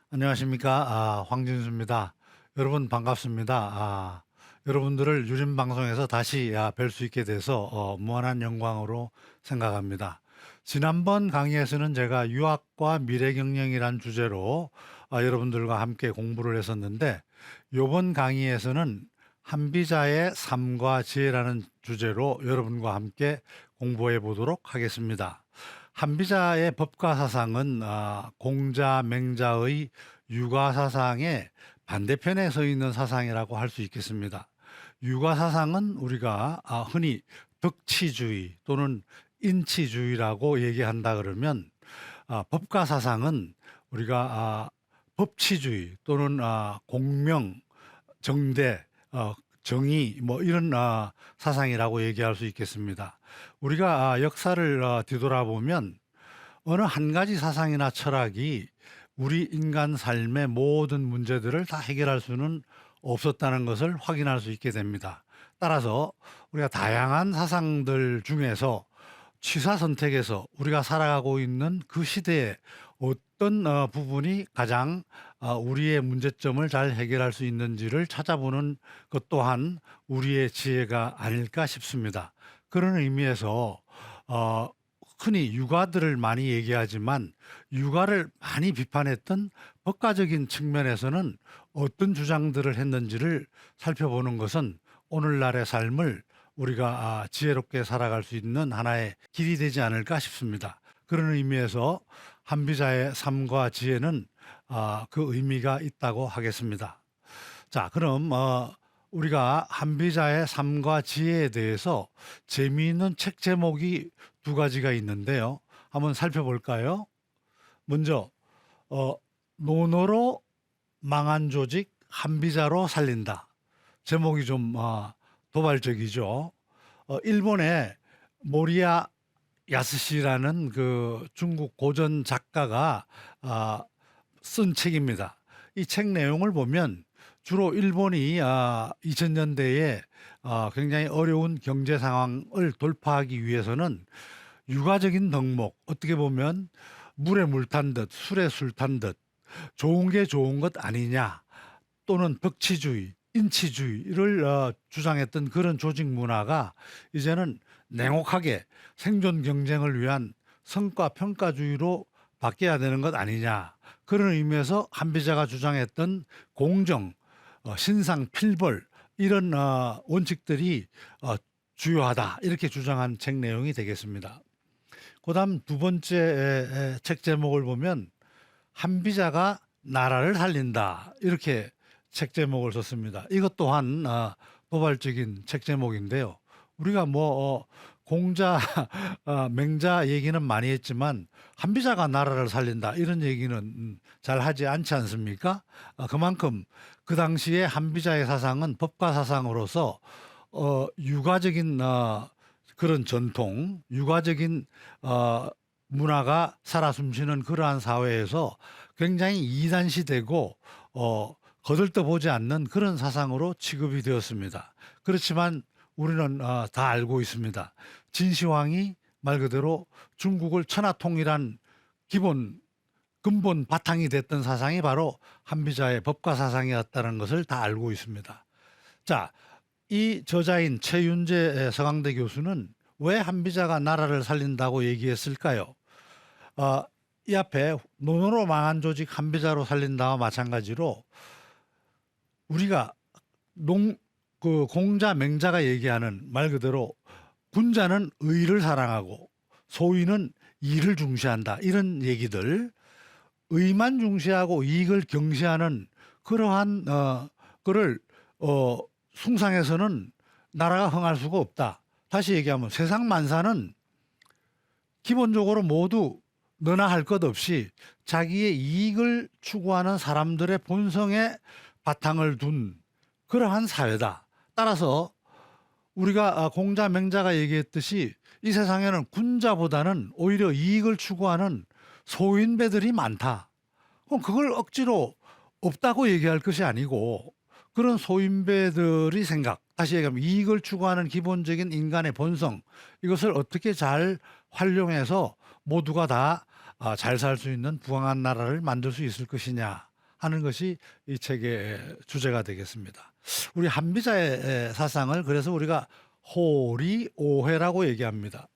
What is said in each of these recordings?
안녕하십니까. 황진수입니다. 여러분 반갑습니다. 여러분들을 유진 방송에서 다시 뵐 수 있게 돼서 무한한 영광으로 생각합니다. 지난번 강의에서는 제가 유학과 미래경영이란 주제로 여러분들과 함께 공부를 했었는데, 이번 강의에서는 한비자의 삶과 지혜라는 주제로 여러분과 함께 공부해 보도록 하겠습니다. 한비자의 법과 사상은 공자, 맹자의 유가 사상의 반대편에 서 있는 사상이라고 할 수 있겠습니다. 유가 사상은 우리가 흔히 덕치주의 또는 인치주의라고 얘기한다 그러면, 법과 사상은 우리가 법치주의 또는 공명, 정대, 정의 뭐 이런 사상이라고 얘기할 수 있겠습니다. 우리가 역사를 뒤돌아보면 어느 한 가지 사상이나 철학이 우리 인간 삶의 모든 문제들을 다 해결할 수는 없었다는 것을 확인할 수 있게 됩니다. 따라서 우리가 다양한 사상들 중에서 취사 선택에서 우리가 살아가고 있는 그 시대에 어떤 부분이 가장 우리의 문제점을 잘 해결할 수 있는지를 찾아보는 것 또한 우리의 지혜가 아닐까 싶습니다. 그런 의미에서 흔히 유가들을 많이 얘기하지만, 유가를 많이 비판했던 법가적인 측면에서는 어떤 주장들을 했는지를 살펴보는 것은 오늘날의 삶을 우리가 지혜롭게 살아갈 수 있는 하나의 길이 되지 않을까 싶습니다. 그런 의미에서 한비자의 삶과 지혜는 그 의미가 있다고 하겠습니다. 자, 그럼 우리가 한비자의 삶과 지혜에 대해서 재미있는 책 제목이 두 가지가 있는데요. 한번 살펴볼까요? 먼저 논어로 망한 조직 한비자로 살린다. 제목이 좀 도발적이죠. 일본의 모리야 야스시라는 그 중국 고전 작가가 쓴 책입니다. 이 책 내용을 보면 주로 일본이 2000년대에 굉장히 어려운 경제 상황을 돌파하기 위해서는 유가적인 덕목, 어떻게 보면 물에 물 탄 듯 술에 술 탄 듯 좋은 게 좋은 것 아니냐, 또는 덕치주의, 인치주의를 주장했던 그런 조직 문화가 이제는 냉혹하게 생존 경쟁을 위한 성과 평가주의로 바뀌어야 되는 것 아니냐. 그런 의미에서 한비자가 주장했던 공정, 신상, 필벌 이런 원칙들이 주요하다, 이렇게 주장한 책 내용이 되겠습니다. 그다음 두 번째 책 제목을 보면 한비자가 나라를 살린다, 이렇게 책 제목을 썼습니다. 이것 또한 도발적인 책 제목인데요. 우리가 공자, 맹자 얘기는 많이 했지만 한비자가 나라를 살린다, 이런 얘기는 잘 하지 않지 않습니까? 그만큼 그 당시에 한비자의 사상은 법가 사상으로서 유가적인 그런 전통, 유가적인 문화가 살아 숨쉬는 그러한 사회에서 굉장히 이단시되고 거들떠보지 않는 그런 사상으로 취급이 되었습니다. 그렇지만 우리는 다 알고 있습니다. 진시황이 말 그대로 중국을 천하통일한 근본 바탕이 됐던 사상이 바로 한비자의 법가 사상이었다는 것을 다 알고 있습니다. 자, 이 저자인 최윤재 서강대 교수는 왜 한비자가 나라를 살린다고 얘기했을까요? 이 앞에 논어로 망한 조직 한비자로 살린다와 마찬가지로 우리가 공자, 맹자가 얘기하는 말 그대로 군자는 의를 사랑하고 소인은 이를 중시한다, 이런 얘기들, 의만 중시하고 이익을 경시하는 그러한 거를 숭상해서는 나라가 흥할 수가 없다. 다시 얘기하면 세상 만사는 기본적으로 모두 너나 할 것 없이 자기의 이익을 추구하는 사람들의 본성에 바탕을 둔 그러한 사회다. 따라서 우리가 공자, 맹자가 얘기했듯이 이 세상에는 군자보다는 오히려 이익을 추구하는 소인배들이 많다. 그럼 그걸 억지로 없다고 얘기할 것이 아니고, 그런 소인배들의 생각, 다시 얘기하면 이익을 추구하는 기본적인 인간의 본성, 이것을 어떻게 잘 활용해서 모두가 다 잘 살 수 있는 부강한 나라를 만들 수 있을 것이냐, 하는 것이 이 책의 주제가 되겠습니다. 우리 한비자의 사상을 그래서 우리가 호리오회라고 얘기합니다.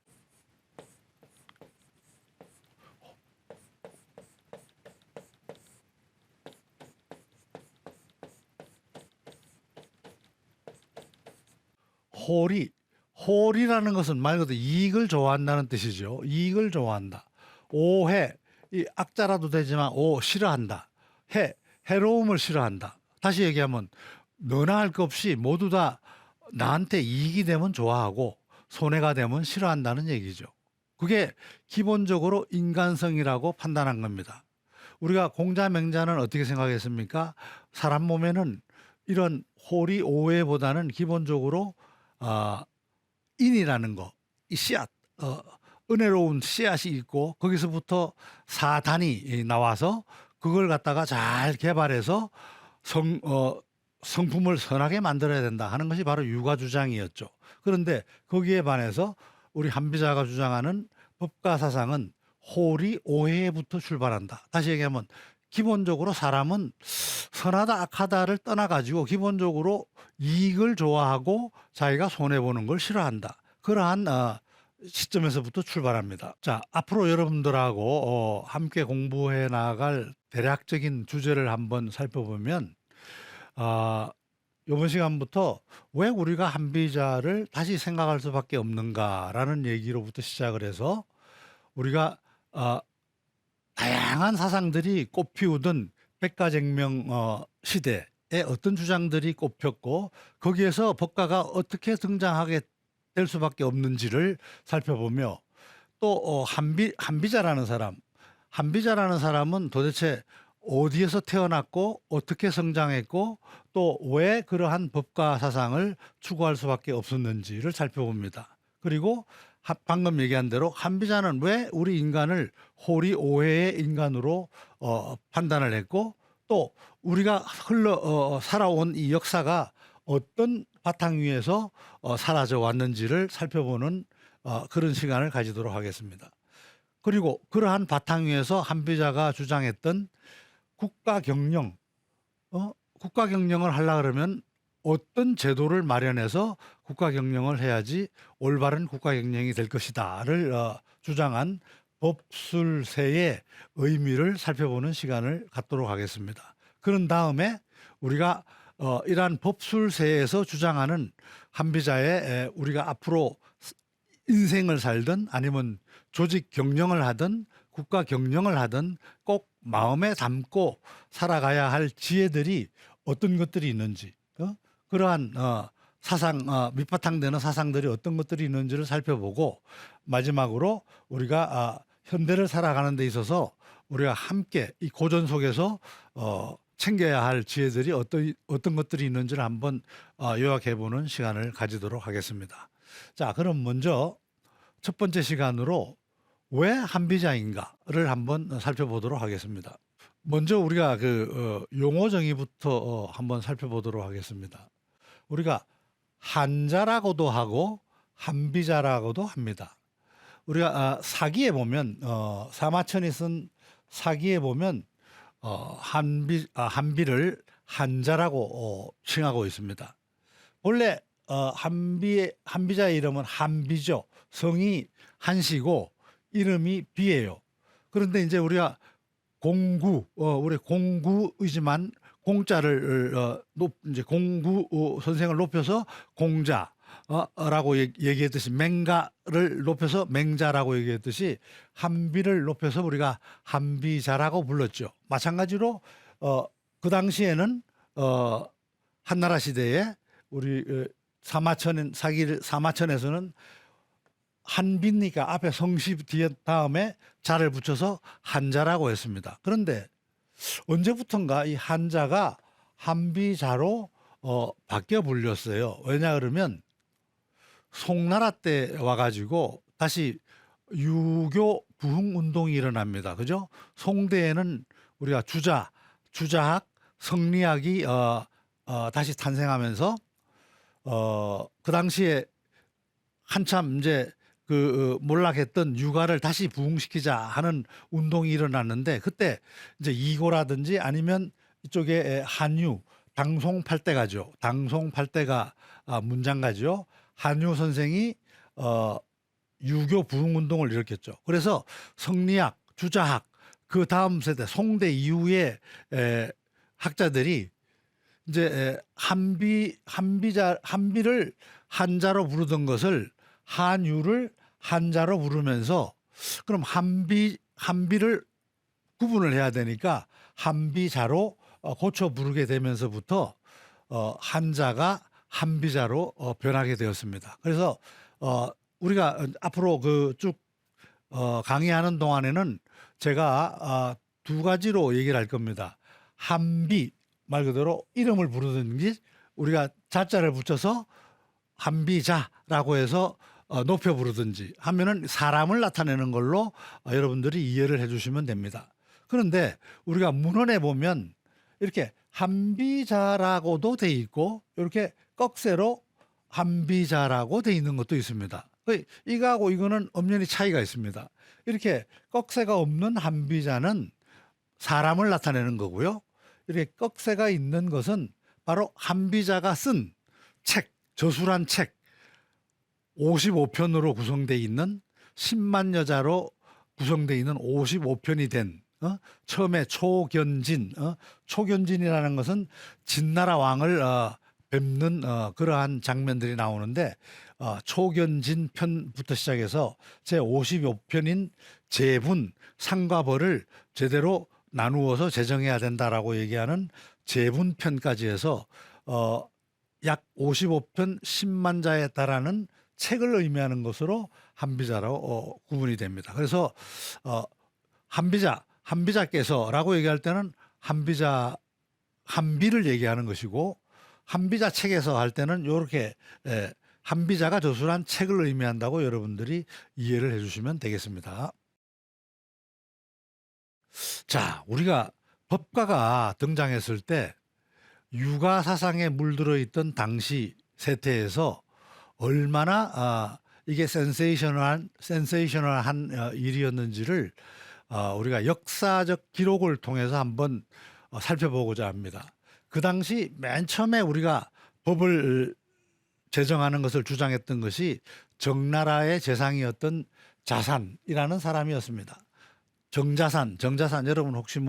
홀이라는 것은 말 그대로 이익을 좋아한다는 뜻이죠. 이익을 좋아한다. 오해, 이 악자라도 되지만 싫어한다. 해로움을 싫어한다. 다시 얘기하면 너나 할 것 없이 모두 다 나한테 이익이 되면 좋아하고 손해가 되면 싫어한다는 얘기죠. 그게 기본적으로 인간성이라고 판단한 겁니다. 우리가 공자맹자는 어떻게 생각했습니까? 사람 몸에는 이런 호리 오해보다는 기본적으로 인이라는 거, 이 씨앗, 은혜로운 씨앗이 있고 거기서부터 사단이 나와서 그걸 갖다가 잘 개발해서 성품을 선하게 만들어야 된다 하는 것이 바로 유가 주장이었죠. 그런데 거기에 반해서 우리 한비자가 주장하는 법가 사상은 호리 오해부터 출발한다. 다시 얘기하면 기본적으로 사람은 선하다 악하다를 떠나가지고 기본적으로 이익을 좋아하고 자기가 손해보는 걸 싫어한다. 그러한 시점에서부터 출발합니다. 자, 앞으로 여러분들하고 함께 공부해 나갈 대략적인 주제를 한번 살펴보면 이번 시간부터 왜 우리가 한비자를 다시 생각할 수밖에 없는가라는 얘기로부터 시작을 해서 우리가 다양한 사상들이 꽃피우던 백가쟁명 시대에 어떤 주장들이 꽃폈고 거기에서 법가가 어떻게 등장하게 될 수밖에 없는지를 살펴보며 또 한비자라는 사람은 도대체 어디에서 태어났고 어떻게 성장했고 또 왜 그러한 법가 사상을 추구할 수밖에 없었는지를 살펴봅니다. 그리고 방금 얘기한 대로 한비자는 왜 우리 인간을 호리 오해의 인간으로 판단을 했고 또 우리가 살아온 이 역사가 어떤 바탕 위에서 사라져 왔는지를 살펴보는 그런 시간을 가지도록 하겠습니다. 그리고 그러한 바탕 위에서 한비자가 주장했던 국가 경영을 하려 그러면 어떤 제도를 마련해서 국가 경영을 해야지 올바른 국가 경영이 될 것이다를 주장한 법술세의 의미를 살펴보는 시간을 갖도록 하겠습니다. 그런 다음에 우리가 이러한 법술세에서 주장하는 한비자의 우리가 앞으로 인생을 살든 아니면 조직 경영을 하든 국가 경영을 하든 꼭 마음에 담고 살아가야 할 지혜들이 어떤 것들이 있는지 그러한 사상 밑바탕되는 사상들이 어떤 것들이 있는지를 살펴보고 마지막으로 우리가 현대를 살아가는 데 있어서 우리가 함께 이 고전 속에서 챙겨야 할 지혜들이 어떤 것들이 있는지를 한번 요약해보는 시간을 가지도록 하겠습니다. 자, 그럼 먼저 첫 번째 시간으로 왜 한비자인가를 한번 살펴보도록 하겠습니다. 먼저 우리가 그 용어 정의부터 한번 살펴보도록 하겠습니다. 우리가 한자라고도 하고 한비자라고도 합니다. 우리가 사기에 보면 사마천이 쓴 사기에 보면 한비를 한자라고 칭하고 있습니다. 원래 한비자의 이름은 한비죠. 성이 한시고 이름이 비예요. 그런데 이제 우리가 우리 공구이지만 공자를 이제 공구 선생을 높여서 공자라고 얘기했듯이 맹가를 높여서 맹자라고 얘기했듯이 한비를 높여서 우리가 한비자라고 불렀죠. 마찬가지로 그 당시에는 한나라 시대에 우리 사마천에서는 한비니까 앞에 성씨 뒤에 다음에 자를 붙여서 한자라고 했습니다. 그런데 언제부턴가 이 한자가 한비자로 바뀌어 불렸어요. 왜냐 그러면 송나라 때 와가지고 다시 유교 부흥 운동이 일어납니다. 그죠? 송대에는 우리가 주자학, 성리학이 다시 탄생하면서 그 당시에 한참 이제 몰락했던 유가를 다시 부흥시키자 하는 운동이 일어났는데 그때 이제 이고라든지 아니면 이쪽에 한유 당송팔대가죠. 당송팔대가 문장가죠. 한유 선생이 유교 부흥운동을 일으켰죠. 그래서 성리학, 주자학, 그 다음 세대 송대 이후의 학자들이 이제 한비를 한자로 부르던 것을 한유를 한자로 부르면서 그럼 한비를 구분을 해야 되니까 한비자로 고쳐 부르게 되면서부터 한자가 한비자로 변하게 되었습니다. 그래서 우리가 앞으로 그 쭉 강의하는 동안에는 제가 두 가지로 얘기를 할 겁니다. 한비 말 그대로 이름을 부르든지 우리가 자자를 붙여서 한비자라고 해서 높여 부르든지 하면은 사람을 나타내는 걸로 여러분들이 이해를 해주시면 됩니다. 그런데 우리가 문헌에 보면 이렇게 한비자라고도 돼 있고 이렇게 꺽쇠로 한비자라고 돼 있는 것도 있습니다. 이거하고 이거는 엄연히 차이가 있습니다. 이렇게 꺽쇠가 없는 한비자는 사람을 나타내는 거고요. 이렇게 꺽쇠가 있는 것은 바로 한비자가 쓴 책, 저술한 책 55편으로 구성되어 있는 10만 여자로 구성되어 있는 55편이 된 처음에 초견진이라는 것은 진나라 왕을 뵙는 그러한 장면들이 나오는데 초견진 편부터 시작해서 제 55편인 제분, 상과 벌을 제대로 나누어서 제정해야 된다라고 얘기하는 제분편까지 해서 약 55편 10만 자에 달하는 책을 의미하는 것으로 한비자로 구분이 됩니다. 그래서 한비자께서라고 얘기할 때는 한비를 얘기하는 것이고 한비자 책에서 할 때는 이렇게 한비자가 저술한 책을 의미한다고 여러분들이 이해를 해주시면 되겠습니다. 자, 우리가 법가가 등장했을 때 유가 사상에 물들어 있던 당시 세태에서 얼마나 이게 센세이셔널한 일이었는지를 우리가 역사적 기록을 통해서 한번 살펴보고자 합니다. 그 당시 맨 처음에 우리가 법을 제정하는 것을 주장했던 것이 정나라의 재상이었던 자산이라는 사람이었습니다. 정자산 여러분 혹시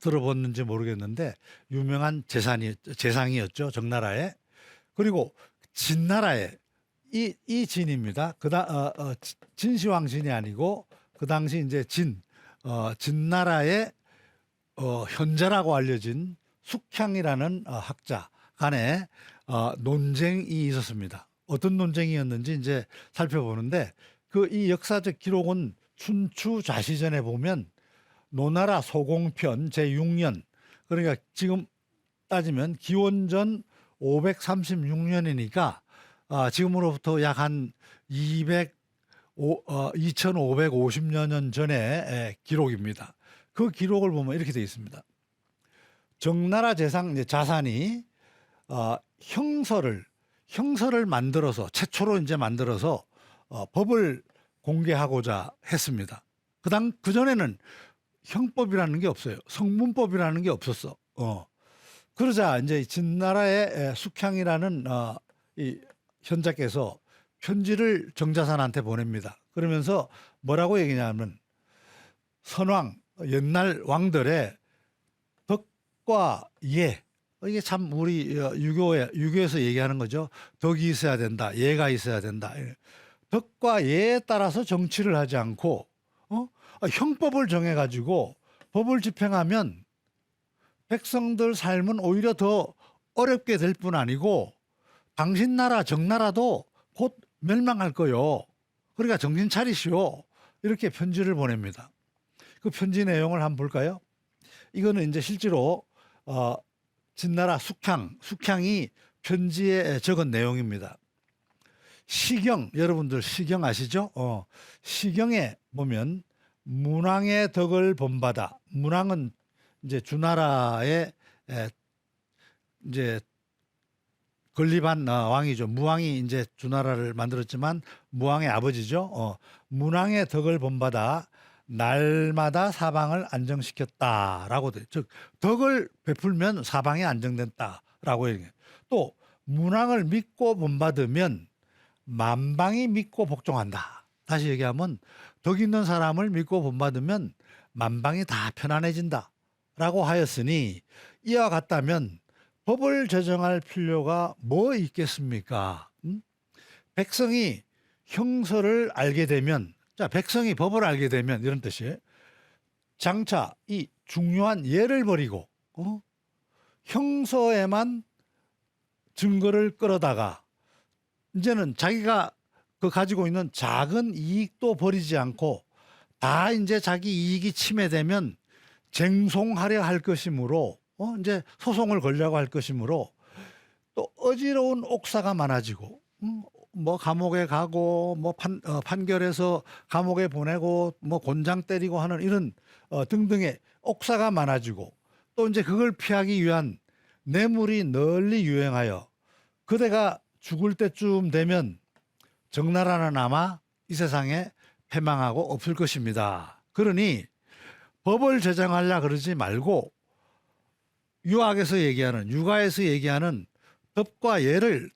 들어봤는지 모르겠는데 유명한 재상이었죠. 정나라에. 그리고 진나라에 이 진입니다. 진시황 진이 아니고 그 당시 이제 진나라의 현자라고 알려진 숙향이라는 학자 간에 논쟁이 있었습니다. 어떤 논쟁이었는지 이제 살펴보는데 이 역사적 기록은 춘추 좌시전에 보면 노나라 소공편 제6년 그러니까 지금 따지면 기원전 536년이니까 지금으로부터 약 한 2550여 년 전의 기록입니다. 그 기록을 보면 이렇게 되어 있습니다. 정나라 자산이 형서를 만들어서 최초로 이제 만들어서 법을 공개하고자 했습니다. 그 전에는 형법이라는 게 없어요. 성문법이라는 게 없었어. 그러자 이제 진나라의 숙향이라는 이 현자께서 편지를 정자산한테 보냅니다. 그러면서 뭐라고 얘기냐면 선왕 옛날 왕들의 덕과 예 이게 참 우리 유교에서 얘기하는 거죠. 덕이 있어야 된다. 예가 있어야 된다. 덕과 예에 따라서 정치를 하지 않고 형법을 정해가지고 법을 집행하면 백성들 삶은 오히려 더 어렵게 될 뿐 아니고 당신 나라 정나라도 곧 멸망할 거요. 그러니까 정신 차리시오. 이렇게 편지를 보냅니다. 그 편지 내용을 한번 볼까요? 이거는 이제 실제로 진나라 숙향이 편지에 적은 내용입니다. 시경 여러분들 시경 아시죠? 시경에 보면 문왕의 덕을 본받아. 문왕은 이제 주나라의 이제 건립한 왕이죠. 무왕이 이제 주나라를 만들었지만 무왕의 아버지죠. 문왕의 덕을 본받아 날마다 사방을 안정시켰다라고 돼. 즉 덕을 베풀면 사방이 안정된다라고 얘기해요. 또 문왕을 믿고 본받으면 만방이 믿고 복종한다. 다시 얘기하면 덕 있는 사람을 믿고 본받으면 만방이 다 편안해진다라고 하였으니 이와 같다면 법을 제정할 필요가 뭐 있겠습니까? 백성이 형서를 알게 되면, 자, 백성이 법을 알게 되면 이런 뜻이에요. 장차 이 중요한 예를 버리고 형서에만 증거를 끌어다가 이제는 자기가 그 가지고 있는 작은 이익도 버리지 않고 다 이제 자기 이익이 침해되면 쟁송하려 할 것이므로 이제 소송을 걸려고 할 것이므로 또 어지러운 옥사가 많아지고 뭐 감옥에 가고 뭐 판결해서 감옥에 보내고 뭐 곤장 때리고 하는 이런 등등의 옥사가 많아지고 또 이제 그걸 피하기 위한 뇌물이 널리 유행하여 그대가 죽을 때쯤 되면 정나라는 아마 이 세상에 패망하고 없을 것입니다. 그러니 법을 제정하려 그러지 말고 유학에서 얘기하는 육아에서 얘기하는 덕과 예를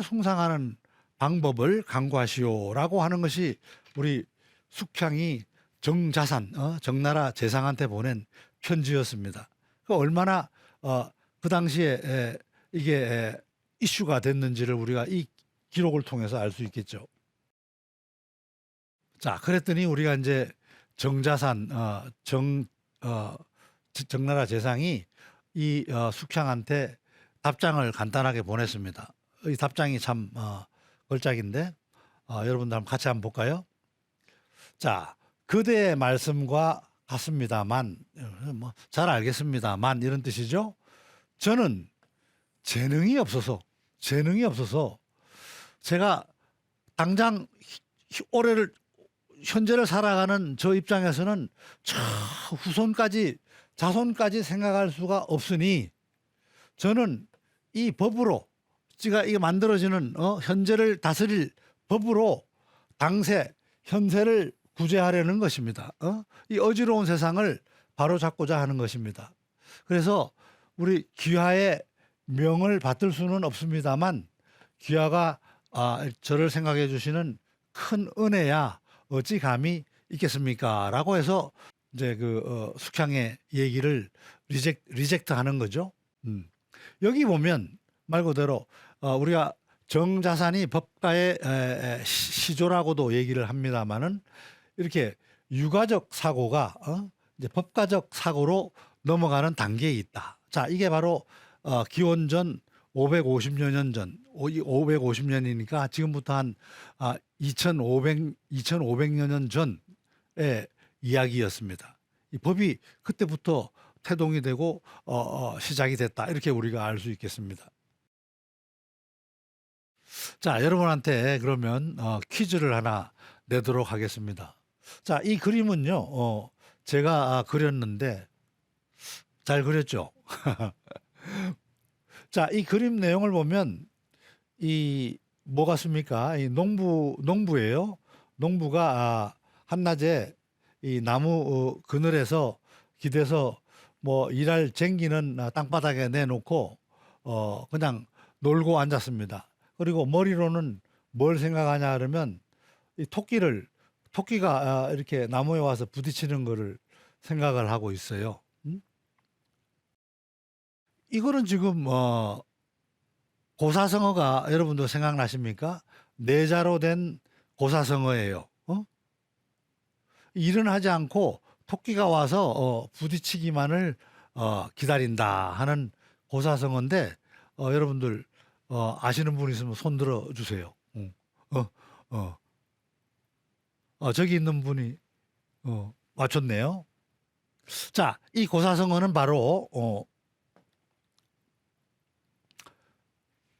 숭상하는 방법을 강구하시오라고 하는 것이 우리 숙향이 정자산 정나라 재상한테 보낸 편지였습니다. 그 얼마나 그 당시에 이게 이슈가 됐는지를 우리가 이 기록을 통해서 알 수 있겠죠. 자, 그랬더니 우리가 이제 정자산 정나라 재상이 이 숙향한테 답장을 간단하게 보냈습니다. 이 답장이 참 걸작인데 여러분들 한번 같이 한번 볼까요? 자, 그대의 말씀과 같습니다만 뭐 잘 알겠습니다만 이런 뜻이죠. 저는 재능이 없어서 제가 당장 현재를 살아가는 저 입장에서는 저 후손까지 자손까지 생각할 수가 없으니 저는 이 법으로 제가 이게 만들어지는 현재를 다스릴 법으로 당세 현세를 구제하려는 것입니다. 이 어지러운 세상을 바로잡고자 하는 것입니다. 그래서 우리 귀하의 명을 받들 수는 없습니다만 귀하가 저를 생각해 주시는 큰 은혜야 어찌 감히 있겠습니까? 라고 해서 이제 그 숙향의 얘기를 리젝트하는 거죠. 여기 보면 말 그대로 우리가 정자산이 법가의 시조라고도 얘기를 합니다만은 이렇게 유가적 사고가 이제 법가적 사고로 넘어가는 단계에 있다. 자, 이게 바로 기원전 550여 년 전, 550년이니까 지금부터 한 2500여 년 전의 이야기였습니다. 이 법이 그때부터 태동이 되고 시작이 됐다. 이렇게 우리가 알 수 있겠습니다. 자, 여러분한테 그러면 퀴즈를 하나 내도록 하겠습니다. 자, 이 그림은요, 제가 그렸는데 잘 그렸죠? 자, 이 그림 내용을 보면 이 뭐 같습니까? 이 농부예요. 농부가 한낮에 이 나무 그늘에서 기대서 뭐 일할 쟁기는 땅바닥에 내놓고 그냥 놀고 앉았습니다. 그리고 머리로는 뭘 생각하냐 그러면 이 토끼가 이렇게 나무에 와서 부딪히는 거를 생각을 하고 있어요. 이거는 지금 고사성어가 여러분도 생각나십니까? 내자로 된 고사성어예요. 일은 하지 않고 토끼가 와서 부딪히기만을 기다린다 하는 고사성어인데 여러분들 아시는 분 있으면 손 들어 주세요. 저기 있는 분이 맞췄네요. 자, 이 고사성어는 바로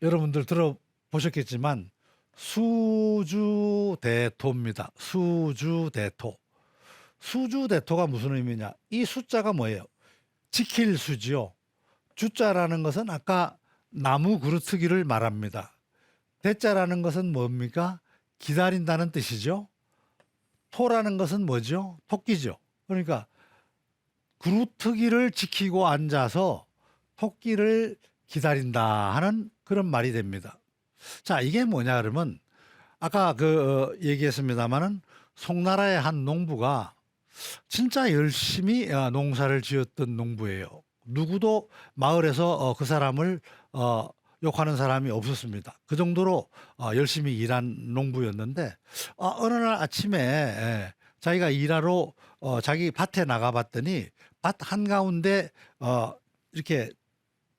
여러분들 들어보셨겠지만 수주대토입니다. 수주대토. 수주대토가 무슨 의미냐? 이 숫자가 뭐예요? 지킬 수지요. 주자라는 것은 아까 나무 그루트기를 말합니다. 대자라는 것은 뭡니까? 기다린다는 뜻이죠. 토라는 것은 뭐죠? 토끼죠. 그러니까 그루터기를 지키고 앉아서 토끼를 기다린다 하는 그런 말이 됩니다. 자, 이게 뭐냐 그러면 아까 얘기했습니다마는 송나라의 한 농부가 진짜 열심히 농사를 지었던 농부예요. 누구도 마을에서 그 사람을 욕하는 사람이 없었습니다. 그 정도로 열심히 일한 농부였는데 어느 날 아침에 자기가 일하러 자기 밭에 나가봤더니 밭 한가운데 이렇게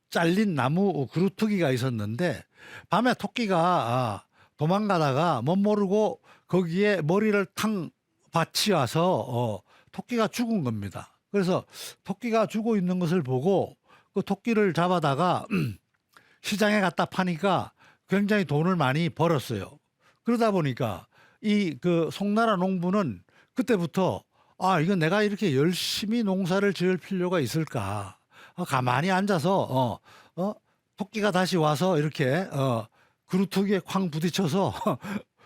잘린 나무 그루터기가 있었는데 밤에 토끼가 도망가다가 못 모르고 거기에 머리를 탕 받치와서 토끼가 죽은 겁니다. 그래서 토끼가 죽어 있는 것을 보고 그 토끼를 잡아다가 시장에 갖다 파니까 굉장히 돈을 많이 벌었어요. 그러다 보니까 이 송나라 농부는 그때부터 이건 내가 이렇게 열심히 농사를 지을 필요가 있을까? 가만히 앉아서 토끼가 다시 와서 이렇게 그루터기에 쾅 부딪혀서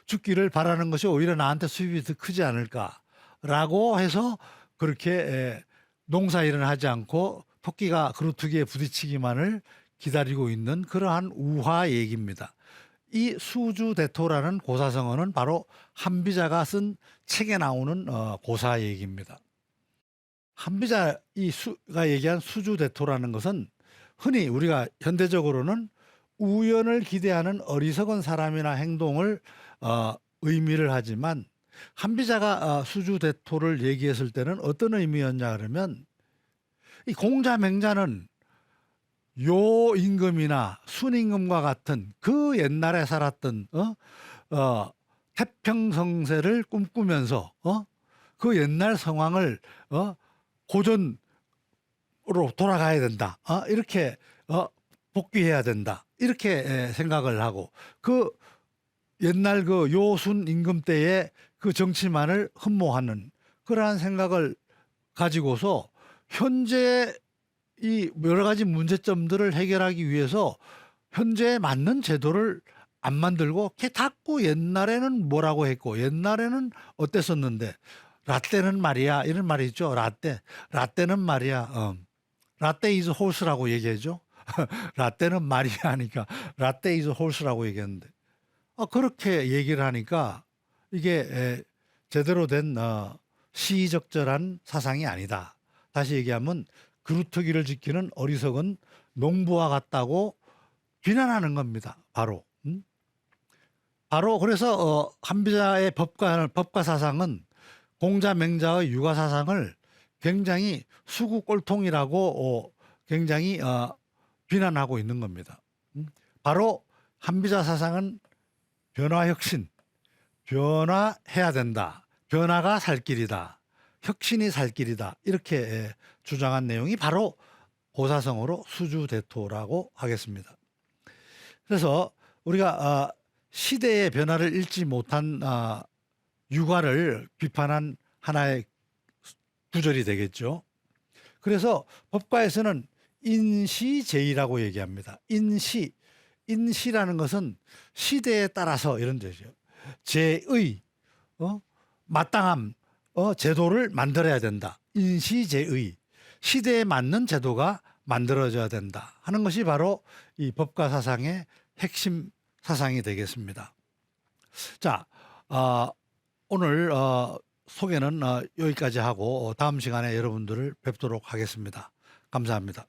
죽기를 바라는 것이 오히려 나한테 수입이 더 크지 않을까라고 해서 그렇게 농사 일은 하지 않고 토끼가 그루터기에 부딪히기만을 기다리고 있는 그러한 우화 얘기입니다. 이 수주대토라는 고사성어는 바로 한비자가 쓴 책에 나오는 고사 얘기입니다. 한비자 가 얘기한 수주대토라는 것은 흔히 우리가 현대적으로는 우연을 기대하는 어리석은 사람이나 행동을 의미를 하지만 한비자가 수주대토를 얘기했을 때는 어떤 의미였냐 그러면 이 공자맹자는 요임금이나 순임금과 같은 그 옛날에 살았던 태평성세를 꿈꾸면서 그 옛날 상황을 고전으로 돌아가야 된다. 이렇게 복귀해야 된다. 이렇게 생각을 하고 그 옛날 그 요순 임금 때의 그 정치만을 흠모하는 그러한 생각을 가지고서 현재 이 여러 가지 문제점들을 해결하기 위해서 현재에 맞는 제도를 안 만들고 자꾸 옛날에는 뭐라고 했고 옛날에는 어땠었는데 라떼는 말이야 이런 말이 있죠. 라떼는 말이야 라떼 이즈 홀스라고 얘기하죠. 라떼는 말이야 하니까 라떼 이즈 홀스라고 얘기했는데 그렇게 얘기를 하니까 이게 제대로 된 시의적절한 사상이 아니다. 다시 얘기하면 그루터기를 지키는 어리석은 농부와 같다고 비난하는 겁니다. 바로 그래서 한비자의 법과 사상은 공자맹자의 육아 사상을 굉장히 수구꼴통이라고 굉장히 비난하고 있는 겁니다. 바로 한비자 사상은 변화혁신, 변화해야 된다. 변화가 살 길이다. 혁신이 살 길이다. 이렇게 주장한 내용이 바로 고사성어로 수주대토라고 하겠습니다. 그래서 우리가 시대의 변화를 읽지 못한 육아를 비판한 하나의 구절이 되겠죠. 그래서 법과에서는 인시제의라고 얘기합니다. 인시라는 것은 시대에 따라서 이런 뜻이죠. 제의, 마땅함, 제도를 만들어야 된다. 인시제의, 시대에 맞는 제도가 만들어져야 된다 하는 것이 바로 이 법과 사상의 핵심 사상이 되겠습니다. 자, 오늘 소개는 여기까지 하고 다음 시간에 여러분들을 뵙도록 하겠습니다. 감사합니다.